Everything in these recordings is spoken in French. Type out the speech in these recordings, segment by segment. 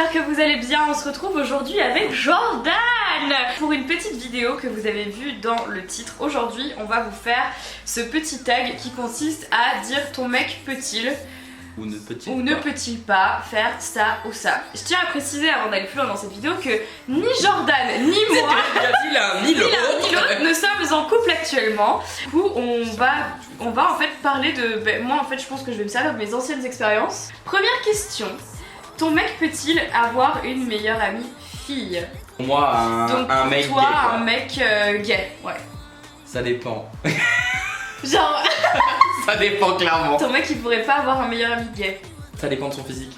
j'espère que vous allez bien. On se retrouve aujourd'hui avec Jordan pour une petite vidéo que vous avez vue dans le titre. Aujourd'hui, on va vous faire ce petit tag qui consiste à dire ton mec peut-il ou ne peut-il pas faire ça ou ça. Je tiens à préciser avant d'aller plus loin dans cette vidéo que ni Jordan ni moi ni l'autre ne sommes en couple actuellement. Du coup on va en fait parler de... moi en fait je pense que je vais me servir de mes anciennes expériences. Première question, ton mec peut-il avoir une meilleure amie fille? Pour moi un mec toi, gay quoi. Un mec gay, ouais. Ça dépend. Genre... Ça dépend clairement. Ton mec il pourrait pas avoir un meilleur ami gay? Ça dépend de son physique.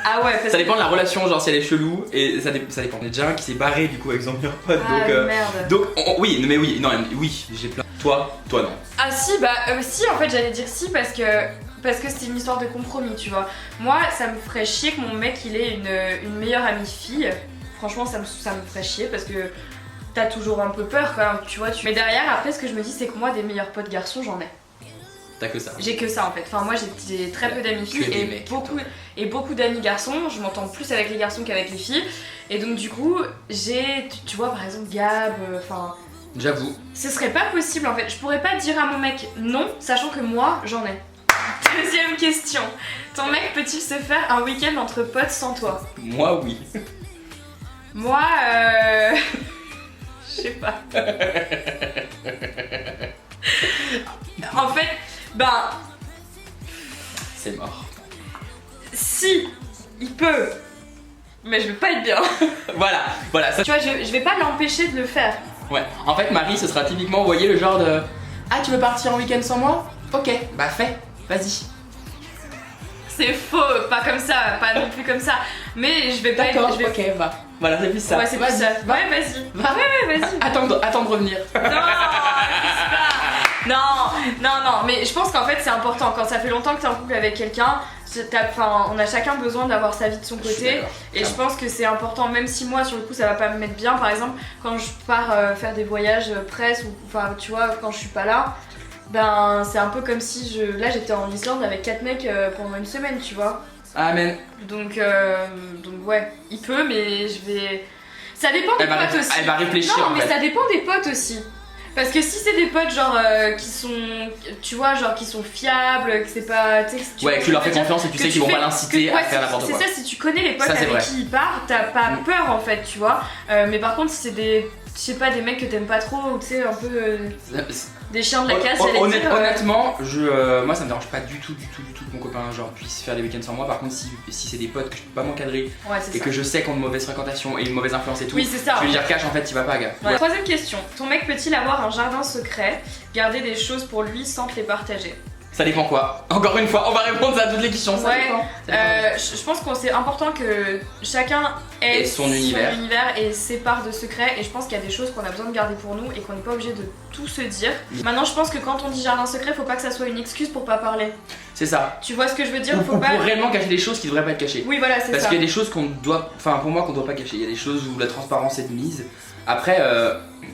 Ah ouais, parce ça dépend de la relation, genre si elle est chelou, et ça dépend. Il y en a déjà un qui s'est barré du coup avec son meilleur pote, merde. Donc oui, j'ai plein. Toi non. Ah si, si en fait j'allais dire si parce que c'était une histoire de compromis, tu vois. Moi ça me ferait chier que mon mec il ait une meilleure amie fille. Franchement ça me ferait chier parce que t'as toujours un peu peur quand même, tu vois. Mais derrière après ce que je me dis c'est que moi des meilleurs potes garçons j'en ai. T'as que ça. J'ai que ça en fait. Enfin moi j'ai très peu d'amis filles et beaucoup d'amis garçons. Je m'entends plus avec les garçons qu'avec les filles. Et donc du coup j'ai, tu vois par exemple Gab, enfin... J'avoue. Ce serait pas possible en fait. Je pourrais pas dire à mon mec non, sachant que moi j'en ai. Deuxième question. Ton mec peut-il se faire un week-end entre potes sans toi? Moi oui. Moi je sais pas. En fait, c'est mort. Si, il peut, mais je vais pas être bien. voilà. Ça... Tu vois, je vais pas l'empêcher de le faire. Ouais, en fait Marie ce sera typiquement, vous voyez, le genre de ah tu veux partir en week-end sans moi? Ok, bah fais, vas-y. C'est faux, pas comme ça, pas non plus comme ça. Mais je vais pas d'accord, être... ok, va. Voilà, c'est plus ça. Ouais, c'est plus ça. Ouais, vas-y. Ouais, vas-y. Attends de revenir. Non, mais je pense qu'en fait c'est important. Quand ça fait longtemps que t'es en couple avec quelqu'un, on a chacun besoin d'avoir sa vie de son côté. Et je pense que c'est important, même si moi sur le coup ça va pas me mettre bien. Par exemple, quand je pars faire des voyages presse, ou enfin tu vois, quand je suis pas là, c'est un peu comme si là j'étais en Islande avec 4 mecs pendant une semaine, tu vois. Amen. Donc ouais, il peut, mais je vais... Ça dépend des potes aussi. Elle va réfléchir. Non, mais ça dépend des potes aussi. Parce que si c'est des potes genre qui sont, tu vois, genre qui sont fiables, que c'est pas... Ouais, que tu leur fais confiance et tu sais qu'ils vont pas l'inciter à faire n'importe quoi. C'est ça, si tu connais les potes ça, avec qui il part, t'as pas peur en fait, tu vois. Mais par contre si c'est des, je sais pas, des mecs que t'aimes pas trop, ou tu sais, un peu... des chiens de la casse, honnêtement, moi ça me dérange pas du tout que mon copain genre puisse faire des week-ends sans moi. Par contre, si c'est des potes que je peux pas m'encadrer et que je sais qu'on a une mauvaise fréquentation et une mauvaise influence et tout, oui, c'est ça, je vais lui dire cash en fait, tu vas pas, gars. Ouais. Troisième question, ton mec peut-il avoir un jardin secret, garder des choses pour lui sans te les partager? Ça dépend quoi? Encore une fois, on va répondre à toutes les questions. Ça dépend. Je pense que c'est important que chacun ait son univers et ses parts de secrets. Et je pense qu'il y a des choses qu'on a besoin de garder pour nous et qu'on n'est pas obligé de tout se dire. Maintenant, je pense que quand on dit jardin secret, faut pas que ça soit une excuse pour pas parler. C'est ça. Tu vois ce que je veux dire? Faut pas... pour réellement cacher des choses qui devraient pas être cachées. Oui, voilà, c'est ça. Parce qu'il y a des choses qu'on doit, enfin pour moi qu'on doit pas cacher. Il y a des choses où la transparence est de mise. Après,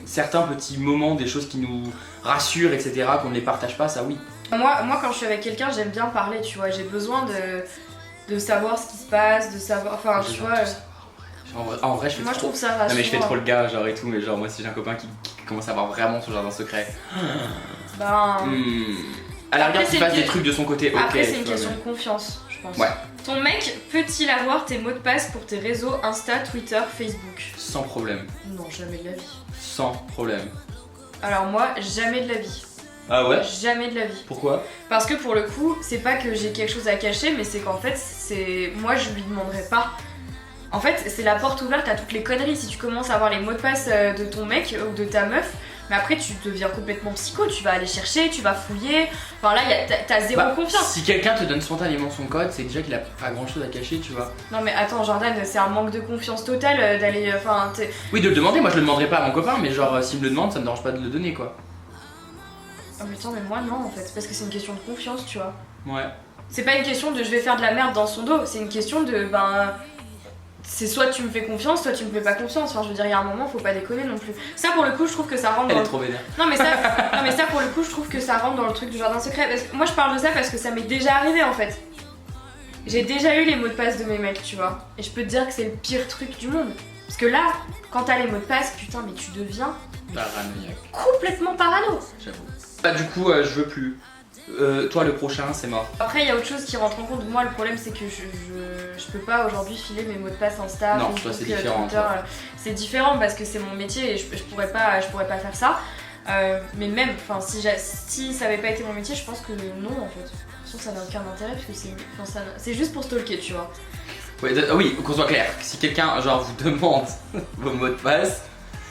certains petits moments, des choses qui nous rassurent, etc., qu'on ne les partage pas, ça oui. Moi quand je suis avec quelqu'un, j'aime bien parler, tu vois. J'ai besoin de savoir ce qui se passe, de savoir, enfin tu vois. En vrai, je fais moi, trop... je trouve ça rassurant. Non mais je fais trop le gars, genre et tout, mais genre moi si j'ai un copain qui commence à avoir vraiment son jardin secret. À la rigueur qu'il fasse des trucs de son côté, ok. Après c'est une question de confiance, je pense. Ouais. Ton mec peut-il avoir tes mots de passe pour tes réseaux Insta, Twitter, Facebook? Sans problème. Non, jamais de la vie. Sans problème. Alors moi, jamais de la vie. Ah ouais? Jamais de la vie. Pourquoi? Parce que pour le coup, c'est pas que j'ai quelque chose à cacher, mais c'est qu'en fait, moi je lui demanderai pas. En fait, c'est la porte ouverte à toutes les conneries. Si tu commences à avoir les mots de passe de ton mec ou de ta meuf, mais après tu deviens complètement psycho, tu vas aller chercher, tu vas fouiller. Enfin là, t'as zéro confiance. Si quelqu'un te donne spontanément son code, c'est déjà qu'il a pas grand chose à cacher, tu vois. Non mais attends Jordan, c'est un manque de confiance totale d'aller... Oui, de le demander, moi je le demanderai pas à mon copain, mais genre s'il me le demande, ça me dérange pas de le donner quoi. Oh mais attends, mais moi non en fait, parce que c'est une question de confiance, tu vois. Ouais. C'est pas une question de je vais faire de la merde dans son dos, c'est une question de c'est soit tu me fais confiance, soit tu me fais pas confiance. Enfin je veux dire, il y a un moment, faut pas déconner non plus. Ça pour le coup, je trouve que ça rentre Elle est trop vénère. Non mais ça pour le coup, je trouve que ça rentre dans le truc du jardin secret. Parce que moi je parle de ça parce que ça m'est déjà arrivé en fait. J'ai déjà eu les mots de passe de mes mecs, tu vois. Et je peux te dire que c'est le pire truc du monde. Parce que là, quand t'as les mots de passe, putain, mais tu deviens Paranoïaque. complètement parano. J'avoue. Bah, du coup, je veux plus. Toi, le prochain, c'est mort. Après, il y a autre chose qui rentre en compte. Moi, le problème, c'est que je peux pas aujourd'hui filer mes mots de passe Insta, Non, Facebook, toi, c'est différent, Twitter. toi. C'est différent parce que c'est mon métier et je pourrais pas faire ça. Mais même, enfin, si ça avait pas été mon métier, je pense que non, en fait. De toute façon, ça n'a aucun intérêt parce que c'est juste pour stalker, tu vois. Ouais, oui, qu'on soit clair. Si quelqu'un, genre, vous demande vos mots de passe,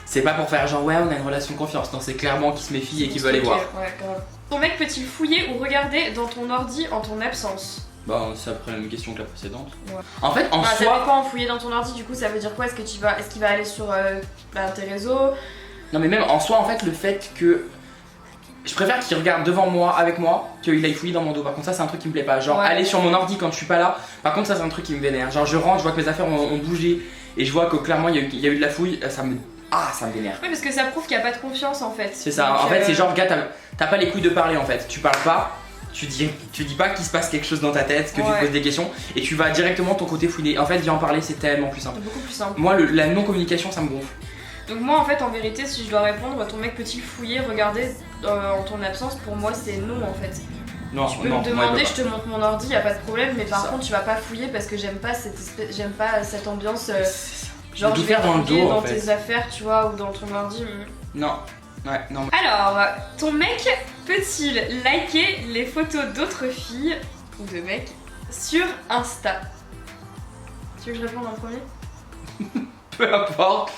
c'est pas pour faire genre, ouais, on a une relation de confiance. Non, c'est clairement qu'il se méfie et qu'il veut aller voir. Ouais, grave. Ton mec peut-il fouiller ou regarder dans ton ordi en ton absence? Bah, c'est après la même question que la précédente. Ouais. En fait, en Ça soi. dépend, fouiller dans ton ordi, du coup, ça veut dire quoi? Est-ce qu'il va aller sur tes réseaux? Non, mais même en soi, en fait, le fait que. Je préfère qu'il regarde devant moi, avec moi, qu'il aille fouiller dans mon dos. Par contre, ça, c'est un truc qui me plaît pas. Genre, Ouais. aller sur mon ordi quand je suis pas là. Par contre, ça, c'est un truc qui me vénère. Genre, je rentre, je vois que mes affaires ont bougé. Et je vois que clairement, il y a eu de la fouille. Ça me vénère. Oui, parce que ça prouve qu'il n'y a pas de confiance en fait. C'est ça. Donc, En fait, c'est genre, gars, t'as pas les couilles de parler en fait. Tu parles pas. Tu dis pas qu'il se passe quelque chose dans ta tête, que tu te poses des questions. Et tu vas directement ton côté fouiller. En fait, viens en parler, c'est tellement plus simple. C'est beaucoup plus simple. Moi, la non-communication, ça me gonfle. Donc, moi en fait, en vérité, si je dois répondre, ton mec peut-il fouiller, regarder en ton absence? Pour moi, c'est non en fait. Non, Tu peux non, me moi, demander, il je peut te montre mon ordi, y a pas de problème, mais par ça. contre, tu vas pas fouiller parce que j'aime pas cette ambiance. pas. Genre, De je tout vais faire dans le fouiller dos, dans en fait. tes affaires, tu vois, ou dans ton ordi. Non. Ouais, non. Alors, ton mec peut-il liker les photos d'autres filles ou de mecs sur Insta? Tu veux que je réponde en premier? Peu importe.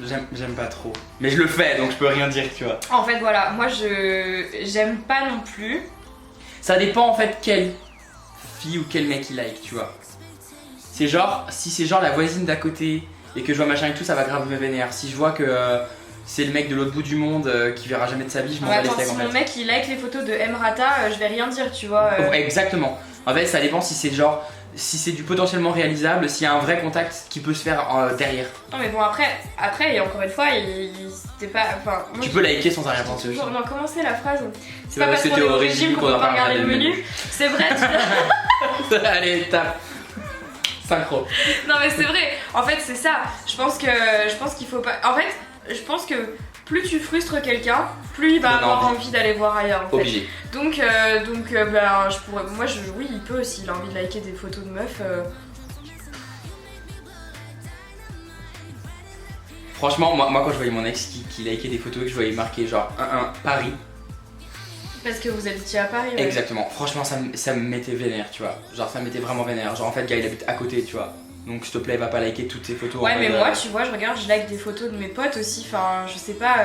J'aime pas trop. Mais je le fais donc je peux rien dire, tu vois. En fait, voilà, moi j'aime pas non plus. Ça dépend en fait quelle fille ou quel mec il like, tu vois. C'est genre, si c'est genre la voisine d'à côté et que je vois machin et tout, ça va grave me vénère. Si je vois que c'est le mec de l'autre bout du monde qui verra jamais de sa vie, je m'en bats les Attends, steaks si en fait. mon mec il like les photos de Emrata, je vais rien dire, tu vois. Exactement. En fait, ça dépend si c'est genre. Si c'est du potentiellement réalisable, s'il y a un vrai contact qui peut se faire derrière. Non, mais bon, après et encore une fois, c'était pas. Enfin, moi, Tu peux liker sans arrière-pensée aussi. Non, comment c'est la phrase? C'est pas pas parce parce que qu'on t'es est au au régime régime qu'on doit pas regarder le menu. C'est vrai, tu Allez, tape. Synchro. Non mais c'est vrai, en fait c'est ça, je pense qu'il faut pas... En fait, je pense que plus tu frustres quelqu'un, plus il va avoir envie d'aller voir ailleurs en fait. Obligé. Donc je pourrais... Oui, il peut s'il a envie de liker des photos de meufs. Franchement, moi quand je voyais mon ex qui likait des photos et que je voyais marqué genre 1-1 Paris. Parce que vous habitiez à Paris, ouais. Exactement, franchement ça me mettait vénère, tu vois. Genre ça me mettait vraiment vénère. Genre en fait, le gars il habite à côté, tu vois. Donc s'il te plaît, va pas liker toutes ces photos. Ouais, mais moi, tu vois, je regarde, je like des photos de mes potes aussi. Enfin, je sais pas,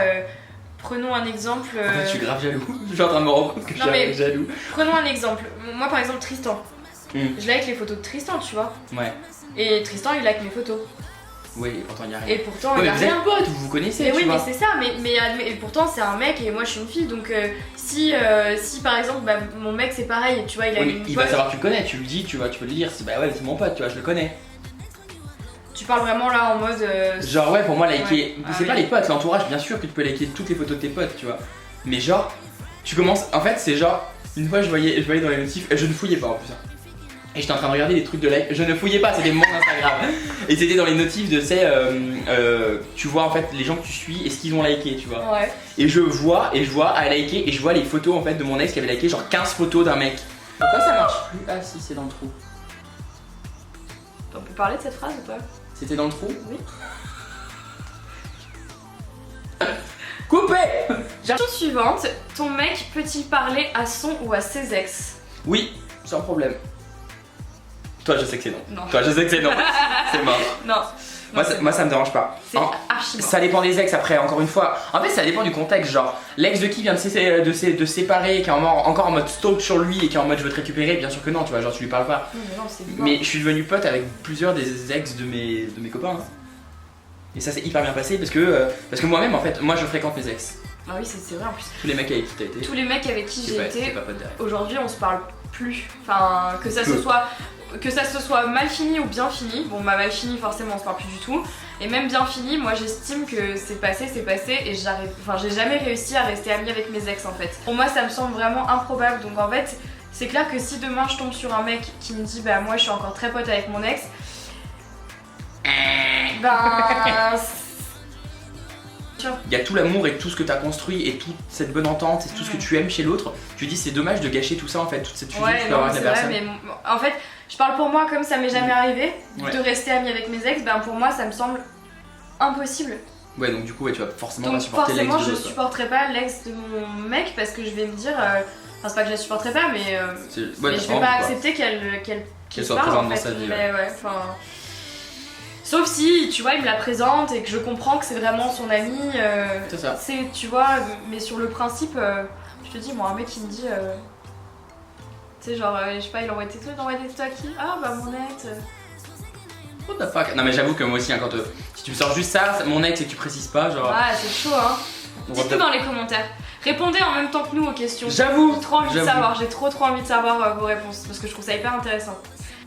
prenons un exemple. En fait, je suis grave jaloux. Je suis en train de me rendre compte que je suis jaloux. Prenons un exemple. Moi, par exemple, Tristan. Je like les photos de Tristan, tu vois. Ouais. Et Tristan, il like mes photos. Oui, et pourtant il y a rien. Et pourtant, Ouais, il y mais a vous rien. êtes potes, vous vous connaissez, Mais tu oui, vois. mais c'est ça. Mais pourtant, c'est un mec et moi, je suis une fille. Donc, si par exemple, bah, mon mec, c'est pareil, tu vois, il a Oui, une mais il pote. va savoir que tu le connais, tu le dis, tu vois, tu peux le dire. Bah ouais, c'est mon pote, tu vois, je le connais. Tu parles vraiment là en mode. Genre ouais, pour moi liker, Ouais. c'est Ah pas oui. les potes, l'entourage, bien sûr que tu peux liker toutes les photos de tes potes, tu vois. Mais genre, tu commences, en fait c'est genre, une fois je voyais dans les notifs, je ne fouillais pas en plus. Hein. Et j'étais en train de regarder des trucs de like, je ne fouillais pas, c'était mon Instagram. Et c'était dans les notifs de, tu vois en fait les gens que tu suis et ce qu'ils ont liké, tu vois. Ouais. Et je vois à liker et je vois les photos en fait de mon ex qui avait liké genre 15 photos d'un mec. Pourquoi ça marche plus? Ah si, c'est dans le trou. On peut parler de cette phrase ou pas? C'était dans le trou? Oui. Coupé. Question suivante. Ton mec peut-il parler à son ou à ses ex? Oui, sans problème. Toi, je sais que c'est non. Non. Toi, je sais que c'est non. C'est mort. Non. Moi, ça me dérange pas. C'est archi mort. Ça dépend des ex après, encore une fois. En fait, ça dépend du contexte. Genre, l'ex de qui vient de se séparer, qui est encore en mode stalk sur lui et qui est en mode je veux te récupérer, bien sûr que non, tu vois, genre tu lui parles pas. Non, mais non, c'est mort. Mais je suis devenu pote avec plusieurs des ex de mes copains. Hein. Et ça s'est hyper bien passé parce que moi-même, en fait, moi je fréquente mes ex. Ah oui, c'est vrai en plus. Tous les mecs avec qui t'as été. Tous les mecs avec qui j'ai t'es été, pas pote derrière. aujourd'hui on se parle plus. Enfin, que ça se soit mal fini ou bien fini. Bon, bah mal fini, forcément on se parle plus du tout. Et même bien fini, moi j'estime que c'est passé et j'ai jamais réussi à rester amie avec mes ex en fait. Pour moi ça me semble vraiment improbable. Donc en fait, c'est clair que si demain je tombe sur un mec qui me dit bah moi je suis encore très pote avec mon ex, ben il y a tout l'amour et tout ce que t'as construit et toute cette bonne entente et tout ce que tu aimes chez l'autre. Tu dis c'est dommage de gâcher tout ça en fait, toute cette fusion que tu peux avoir avec la personne. Mais en fait, je parle pour moi comme ça m'est jamais arrivé de rester amie avec mes ex, ben pour moi ça me semble impossible. Ouais, donc du coup, ouais, tu vas forcément pas supporter l'ex de l'autre. Forcément, je supporterai pas l'ex de mon mec parce que je vais me dire. Enfin, c'est pas que je la supporterai pas, mais je vais pas accepter qu'elle soit présente dans sa vie. Mais ouais, enfin. Sauf si, tu vois, il me la présente et que je comprends que c'est vraiment son ami. C'est ça. Tu vois, mais sur le principe, je te dis, moi, un mec qui me dit. Tu sais, genre, je sais pas, il envoie des textos à qui? Ah, bah mon ex. What the fuck? Non, mais j'avoue que moi aussi, hein, quand si tu me sors juste ça, mon ex et que tu précises pas, genre. Ouais, c'est chaud, hein. Dites-nous dans les commentaires. Répondez en même temps que nous aux questions. J'avoue. J'ai trop envie de savoir, j'ai trop envie de savoir vos réponses parce que je trouve ça hyper intéressant.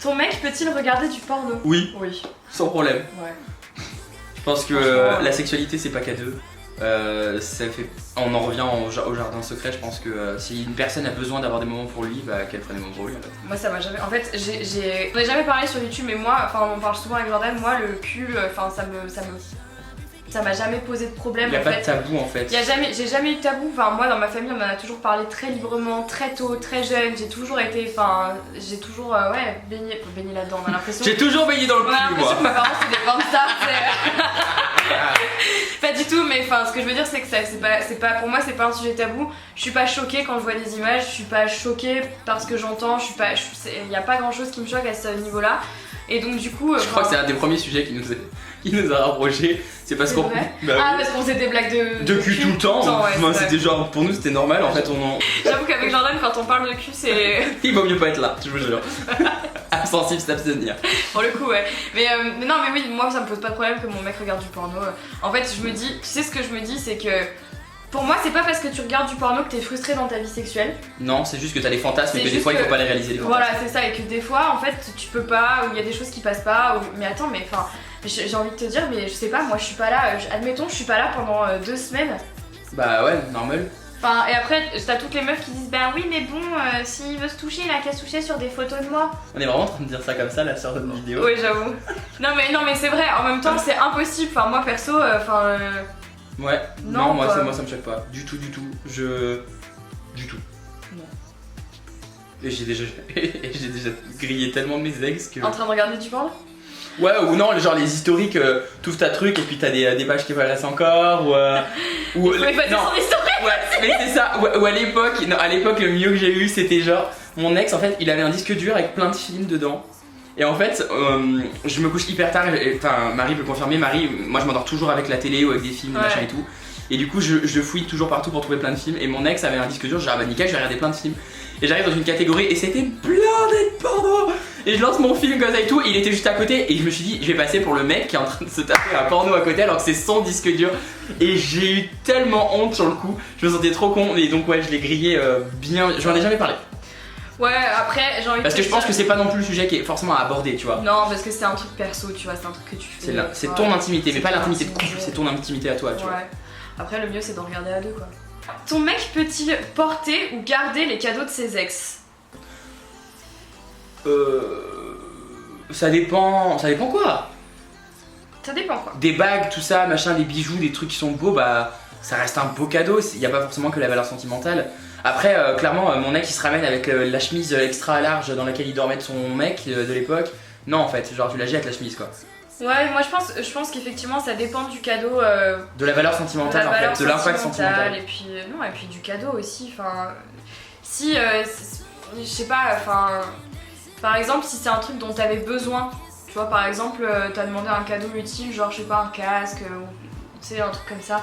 Ton mec peut-il regarder du porno? Oui. Oui. Sans problème. Ouais. Je pense que la sexualité c'est pas qu'à deux. On en revient au jardin secret. Je pense que si une personne a besoin d'avoir des moments pour lui, bah qu'elle prenne des moments pour lui en fait. Moi ça m'a jamais. En fait, j'en ai jamais parlé sur YouTube, mais moi, enfin on en parle souvent avec Jordan, moi le cul, enfin ça m'a jamais posé de problème. Il y a pas de tabou en fait. J'ai jamais eu de tabou. Enfin moi dans ma famille on en a toujours parlé très librement, très tôt, très jeune. J'ai toujours été, j'ai toujours baigné là-dedans. On a l'impression. J'ai toujours baigné dans le cul. On a l'impression que mes parents c'est des bandstars. Pas du tout, mais enfin ce que je veux dire c'est que c'est pas pour moi c'est pas un sujet tabou. Je suis pas choquée quand je vois des images. Je suis pas choquée parce que j'entends. Il y a pas grand chose qui me choque à ce niveau-là. Et donc du coup, je crois que c'est un des premiers sujets qui nous a rapprochés. C'est parce qu'on parce qu'on faisait des blagues de cul tout le temps. Ouais, c'était genre pour nous c'était normal en fait. J'avoue qu'avec Jordan quand on parle de cul c'est. Il vaut mieux pas être là, je vous jure. Insensible, s'abstenir. Pour le coup ouais. Mais non mais oui, moi ça me pose pas de problème que mon mec regarde du porno. En fait je me dis, tu sais ce que je me dis c'est que. Pour moi, c'est pas parce que tu regardes du porno que t'es frustré dans ta vie sexuelle. Non, c'est juste que t'as des fantasmes et que des fois il faut pas les réaliser. Les voilà, c'est ça, et que des fois en fait tu peux pas, ou il y a des choses qui passent pas, mais attends, mais enfin, j'ai envie de te dire, mais je sais pas, moi je suis pas là, admettons, je suis pas là pendant 2 semaines. Bah ouais, normal. Enfin, et après, t'as toutes les meufs qui disent, bah oui, mais bon, s'il veut se toucher, il a qu'à se toucher sur des photos de moi. On est vraiment en train de dire ça comme ça là sur notre vidéo. Oui, j'avoue. non, mais c'est vrai, en même temps, c'est impossible. Enfin, moi perso, Ouais, non moi ça me choque pas. Du tout. Du tout. Non. Et j'ai déjà grillé tellement de mes ex que. En train de regarder du porno? Ouais, ou non, genre les historiques, t'ouvres ta truc et puis t'as des pages qui apparaissent encore, ou. Il faut effacer son historique. Ouais, mais c'est ça, ou à l'époque, le mieux que j'ai eu c'était genre, mon ex en fait, il avait un disque dur avec plein de films dedans. Et en fait, je me couche hyper tard, enfin Marie peut confirmer, moi je m'endors toujours avec la télé ou avec des films, machin et tout. Et du coup je fouille toujours partout pour trouver plein de films. Et mon ex avait un disque dur, j'ai dit ah bah nickel, je vais regarder plein de films. Et j'arrive dans une catégorie et c'était blindé de porno. Et je lance mon film comme ça et tout, et il était juste à côté. Et je me suis dit je vais passer pour le mec qui est en train de se taper un porno à côté alors que c'est son disque dur. Et j'ai eu tellement honte sur le coup, je me sentais trop con. Et donc ouais, je l'ai grillé bien, j'en ai jamais parlé. Ouais, après j'ai envie de parce que je pense que c'est pas non plus le sujet qui est forcément à aborder, tu vois. Non, parce que c'est un truc perso, tu vois, c'est un truc que tu fais. C'est ton intimité, mais pas l'intimité de couple, c'est ton intimité à toi, tu vois. Après, le mieux c'est d'en regarder à deux, quoi. Ton mec peut-il porter ou garder les cadeaux de ses ex? Ça dépend quoi. Ça dépend quoi. Des bagues, tout ça, machin, des bijoux, des trucs qui sont beaux, bah ça reste un beau cadeau, il y a pas forcément que la valeur sentimentale. Après, clairement, mon ex il se ramène avec la chemise extra large dans laquelle il dormait de son mec de l'époque. Non, en fait, genre tu la jettes la chemise quoi. Ouais, moi je pense qu'effectivement ça dépend du cadeau. De la valeur sentimentale en fait, de l'impact sentimental. Et puis, non, et puis du cadeau aussi. Enfin, si, je sais pas, enfin, par exemple, si c'est un truc dont t'avais besoin, tu vois, par exemple, t'as demandé un cadeau utile, genre je sais pas, un casque, ou tu sais, un truc comme ça.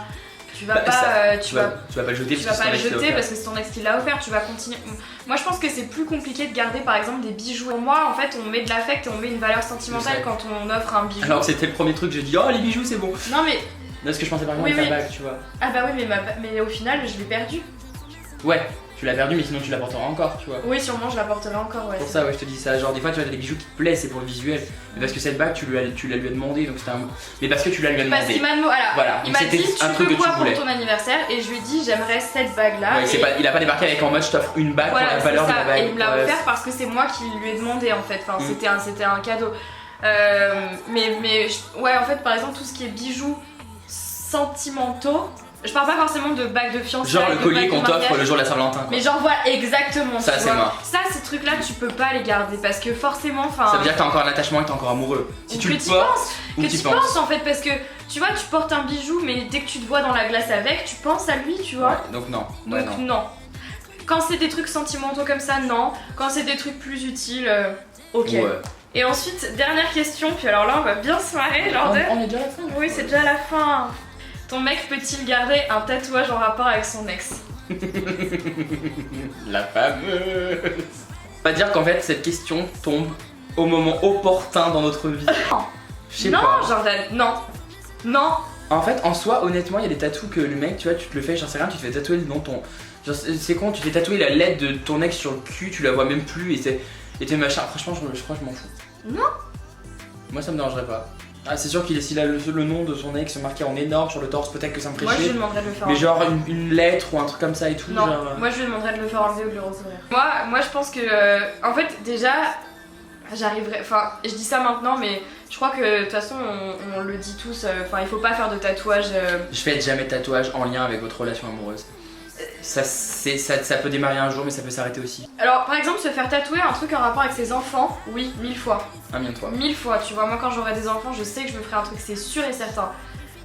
Tu vas pas, tu vas pas le jeter, parce que c'est ton ex qui l'a offert, tu vas continuer. Moi je pense que c'est plus compliqué de garder par exemple des bijoux. Pour moi en fait on met de l'affect et on met une valeur sentimentale quand on offre un bijou. Alors c'était le premier truc, j'ai dit oh les bijoux c'est bon. Non mais... Parce que je pensais par exemple à ta bague, tu vois. Ah bah oui mais au final je l'ai perdu. Ouais. tu l'as perdu, mais sinon tu la porteras encore, tu vois. Oui, sûrement je la porterai encore, ouais. Pour ça, ouais, je te dis ça. Genre, des fois, tu as des bijoux qui te plaisent, c'est pour le visuel. Mais parce que cette bague, tu la lui as demandé, donc c'était un. Mais parce que tu la lui as demandé. Parce qu'il m'a Voilà, il m'a dit tu veux quoi pour ton anniversaire et je lui ai dit j'aimerais cette bague là. Ouais, il a pas débarqué avec en mode je t'offre une bague pour la valeur de la bague. Et il me l'a offert parce que c'est moi qui lui ai demandé en fait. Enfin, c'était un cadeau. Ouais, en fait, par exemple, tout ce qui est bijoux sentimentaux. Je parle pas forcément de bagues de fiançailles. Genre le collier qu'on t'offre le jour de la Saint-Valentin. Mais genre voilà, exactement. Ça, c'est mort. Ça, ces trucs-là, tu peux pas les garder parce que forcément, enfin. Ça veut dire que t'as encore un attachement et que t'es encore amoureux. Si tu le portes, que tu penses en fait, parce que tu vois, tu portes un bijou, mais dès que tu te vois dans la glace avec, tu penses à lui, tu vois. Ouais, donc non. Donc non. Quand c'est des trucs sentimentaux comme ça, non. Quand c'est des trucs plus utiles, ok. Ouais. Et ensuite, dernière question, puis alors là, on va bien se marrer, Jordan. On est déjà à la fin. Oui, c'est déjà la fin. Ton mec peut-il garder un tatouage en rapport avec son ex? La fameuse. On va dire qu'en fait cette question tombe au moment opportun dans notre vie. Je sais pas. Non, Jordan, non. Non. En fait, en soi, honnêtement, il y a des tatous que le mec, tu vois, tu te le fais, j'en sais rien, tu te fais tatouer dans ton. Genre, c'est con, tu te fais tatouer la lettre de ton ex sur le cul, tu la vois même plus et t'es machin. Franchement, je crois que je m'en fous. Non. Moi, ça me dérangerait pas. Ah, c'est sûr s'il a le nom de son ex marqué en énorme sur le torse, peut-être que ça me ferait chier. Moi je lui demanderais de le faire. Mais genre une lettre ou un truc comme ça et tout. Non, genre... moi je lui demanderais de le faire enlever ou de le recouvrir. Moi je pense que. En fait, déjà, j'arriverais. Enfin, je dis ça maintenant, mais je crois que de toute façon, on le dit tous. Enfin, il faut pas faire de tatouage. Je fais jamais de tatouage en lien avec votre relation amoureuse. Ça peut démarrer un jour, mais ça peut s'arrêter aussi. Alors, par exemple, se faire tatouer un truc en rapport avec ses enfants, oui, 1000 fois. Un million de fois. 1000 fois, tu vois. Moi, quand j'aurai des enfants, je sais que je me ferai un truc, c'est sûr et certain.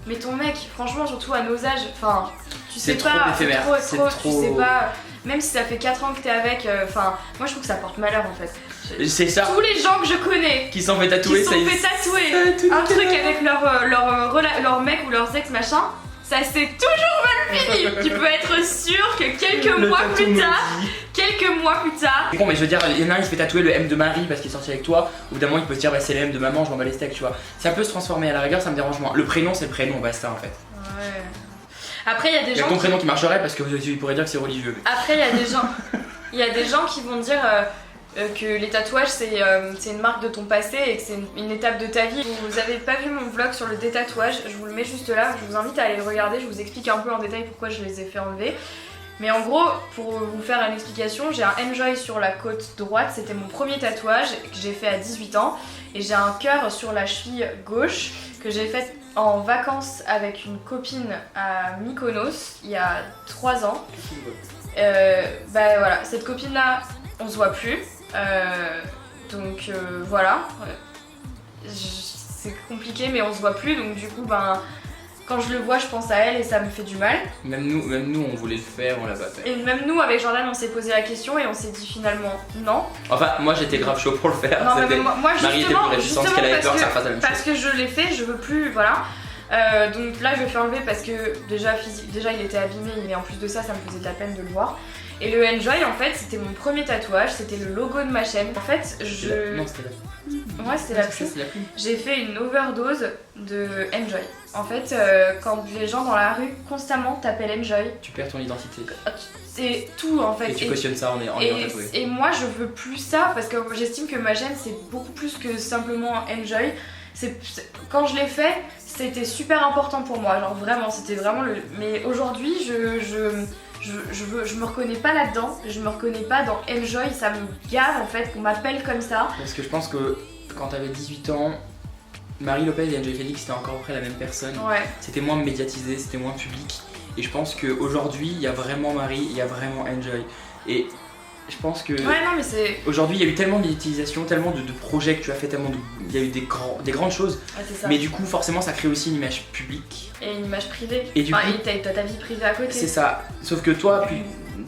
Mais ton mec, franchement, surtout à nos âges, enfin, tu sais pas. C'est trop, tu sais pas. Même si ça fait 4 ans que t'es avec, enfin, moi je trouve que ça porte malheur en fait. C'est ça. Tous les gens que je connais qui s'en fait tatouer, un truc avec leur mec ou leurs ex machin. Ça s'est toujours mal fini. Tu peux être sûr que quelques mois plus tard. Bon, mais je veux dire, il y en a un il se fait tatouer le M de Marie parce qu'il est sorti avec toi. Au bout d'un moment, il peut se dire, bah c'est le M de maman, je m'en bats les steaks, tu vois. Ça peut se transformer à la rigueur, ça me dérange moins. Le prénom, c'est le prénom, basta en fait. Ouais. Après, il y a des gens. Il y a ton prénom qui marcherait parce que tu pourrais dire que c'est religieux. Après, il y a des gens qui vont dire. Que les tatouages c'est une marque de ton passé et que c'est une étape de ta vie. Vous avez pas vu mon vlog sur le détatouage, je vous le mets juste là, je vous invite à aller le regarder, je vous explique un peu en détail pourquoi je les ai fait enlever. Mais en gros, pour vous faire une explication, j'ai un Enjoy sur la côte droite, c'était mon premier tatouage que j'ai fait à 18 ans. Et j'ai un cœur sur la cheville gauche que j'ai fait en vacances avec une copine à Mykonos il y a 3 ans. Bah voilà, cette copine là, on se voit plus. Donc voilà, c'est compliqué mais on se voit plus donc du coup ben quand je le vois je pense à elle et ça me fait du mal. Même nous on voulait le faire, on l'a pas fait. Et même nous avec Jordan on s'est posé la question et on s'est dit finalement non. Enfin moi j'étais grave chaud pour le faire. Non mais moi justement parce que je l'ai fait, je veux plus, voilà. Donc là je le fais enlever parce que déjà il était abîmé et en plus de ça ça me faisait de la peine de le voir. Et le Enjoy en fait c'était mon premier tatouage, c'était le logo de ma chaîne. En fait Non c'était la... Ouais c'était la plume. J'ai fait une overdose de Enjoy. En fait quand les gens dans la rue constamment t'appellent Enjoy, tu perds ton identité. C'est tout en fait. Et tu cautionnes ça en ayant tatoué. Et moi je veux plus ça parce que j'estime que ma chaîne c'est beaucoup plus que simplement Enjoy. Quand je l'ai fait, c'était super important pour moi, genre vraiment, c'était vraiment le... Mais aujourd'hui, je me reconnais pas là-dedans, je me reconnais pas dans Enjoy, ça me gave en fait qu'on m'appelle comme ça. Parce que je pense que quand t'avais 18 ans, Marie Lopez et Enjoy Félix c'était encore à peu près la même personne. Ouais. C'était moins médiatisé, c'était moins public. Et je pense qu'aujourd'hui, il y a vraiment Marie, il y a vraiment Enjoy. Et je pense que ouais, non, mais c'est... aujourd'hui il y a eu tellement d'utilisation, tellement de projets que tu as fait, il y a eu des grandes choses. Ouais, c'est ça. Mais du coup forcément ça crée aussi une image publique. Et une image privée. Et du coup, t'as ta vie privée à côté. C'est ça. Sauf que toi, puis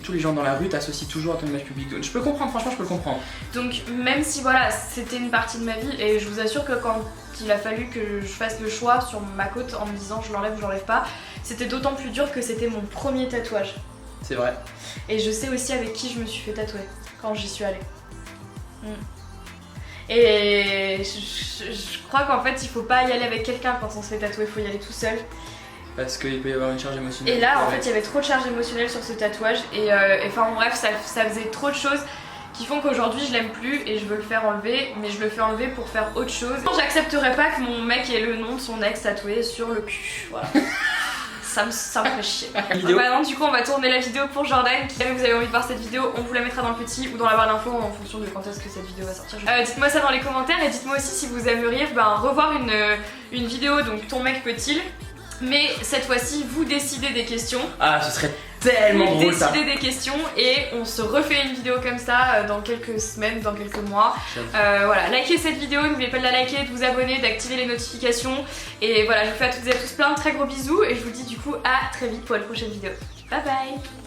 tous les gens dans la rue t'associent toujours à ton image publique. Je peux comprendre, franchement je peux le comprendre. Donc même si voilà, c'était une partie de ma vie et je vous assure que quand il a fallu que je fasse le choix sur ma côte en me disant je l'enlève ou je l'enlève pas, c'était d'autant plus dur que c'était mon premier tatouage. C'est vrai. Et je sais aussi avec qui je me suis fait tatouer quand j'y suis allée. Et je crois qu'en fait il faut pas y aller avec quelqu'un quand on se fait tatouer, il faut y aller tout seul. parce qu'il peut y avoir une charge émotionnelle. Et là en fait il y avait trop de charge émotionnelle sur ce tatouage et enfin bref ça faisait trop de choses qui font qu'aujourd'hui je l'aime plus et je veux le faire enlever, mais je le fais enlever pour faire autre chose. J'accepterai pas que mon mec ait le nom de son ex tatoué sur le cul, voilà. Ça me ferait chier. Maintenant du coup on va tourner la vidéo pour Jordan. Si jamais vous avez envie de voir cette vidéo, on vous la mettra dans le petit ou dans la barre d'infos en fonction de quand est-ce que cette vidéo va sortir. Dites-moi ça dans les commentaires et dites-moi aussi si vous aimeriez revoir une vidéo, donc ton mec peut-il, mais cette fois-ci vous décidez des questions. Ah ce serait tellement drôle ça. Vous décidez des questions et on se refait une vidéo comme ça dans quelques semaines, dans quelques mois. Voilà, likez cette vidéo, n'oubliez pas de la liker, de vous abonner, d'activer les notifications. Et voilà, je vous fais à toutes et à tous plein de très gros bisous et je vous dis du coup à très vite pour une prochaine vidéo. Bye bye.